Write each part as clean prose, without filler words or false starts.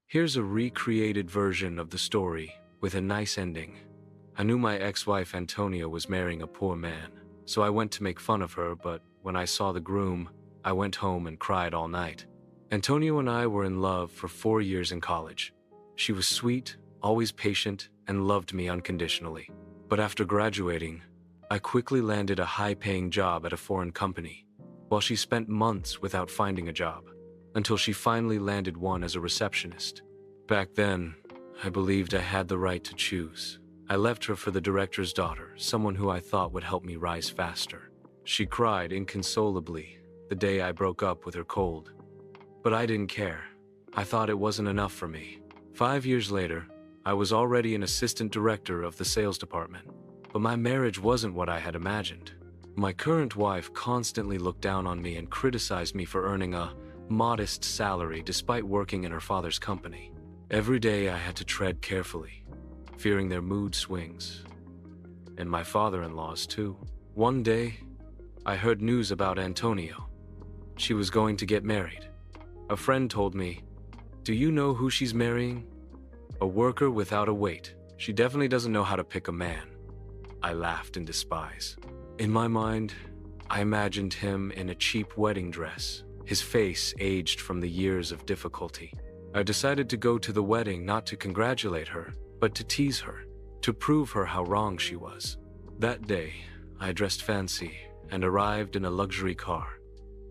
Here's a recreated version of the story with a nice ending. I knew my ex-wife Antonia was marrying a poor man, so I went to make fun of her, but when I saw the groom, I went home and cried all night. Antonio and I were in love for 4 years in college. She was sweet, always patient, and loved me unconditionally. But after graduating, I quickly landed a high-paying job at a foreign company, while she spent months without finding a job, until she finally landed one as a receptionist. Back then, I believed I had the right to choose. I left her for the director's daughter, someone who I thought would help me rise faster. She cried inconsolably the day I broke up with her cold. But I didn't care. I thought it wasn't enough for me. 5 years later, I was already an assistant director of the sales department. But my marriage wasn't what I had imagined. My current wife constantly looked down on me and criticized me for earning a modest salary despite working in her father's company. Every day I had to tread carefully, fearing their mood swings. And my father-in-law's too. One day, I heard news about Antonio. She was going to get married. A friend told me, "Do you know who she's marrying? A worker without a weight. She definitely doesn't know how to pick a man." I laughed in despise. In my mind, I imagined him in a cheap wedding dress, his face aged from the years of difficulty. I decided to go to the wedding not to congratulate her, but to tease her, to prove her how wrong she was. That day, I dressed fancy and arrived in a luxury car.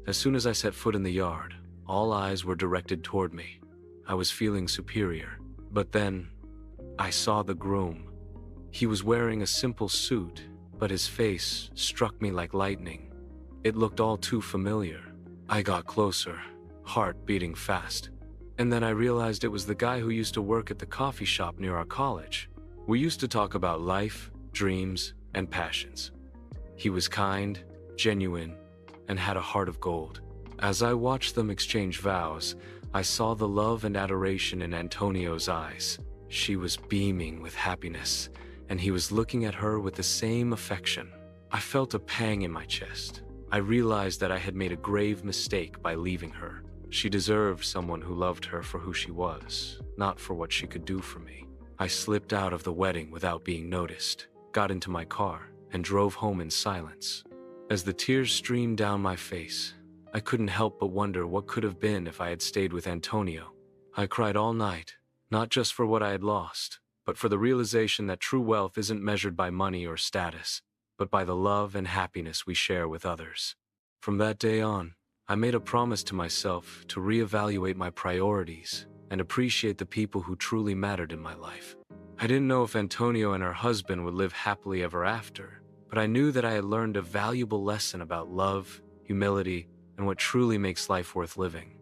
As soon as I set foot in the yard, all eyes were directed toward me. I was feeling superior. But then, I saw the groom. He was wearing a simple suit, but his face struck me like lightning. It looked all too familiar. I got closer, heart beating fast. And then I realized it was the guy who used to work at the coffee shop near our college. We used to talk about life, dreams, and passions. He was kind, genuine, and had a heart of gold. As I watched them exchange vows, I saw the love and adoration in Antonio's eyes. She was beaming with happiness, and he was looking at her with the same affection. I felt a pang in my chest. I realized that I had made a grave mistake by leaving her. She deserved someone who loved her for who she was, not for what she could do for me. I slipped out of the wedding without being noticed, got into my car, and drove home in silence. As the tears streamed down my face, I couldn't help but wonder what could have been if I had stayed with Antonio. I cried all night, not just for what I had lost, but for the realization that true wealth isn't measured by money or status, but by the love and happiness we share with others. From that day on, I made a promise to myself to reevaluate my priorities and appreciate the people who truly mattered in my life. I didn't know if Antonio and her husband would live happily ever after, but I knew that I had learned a valuable lesson about love, humility, and what truly makes life worth living.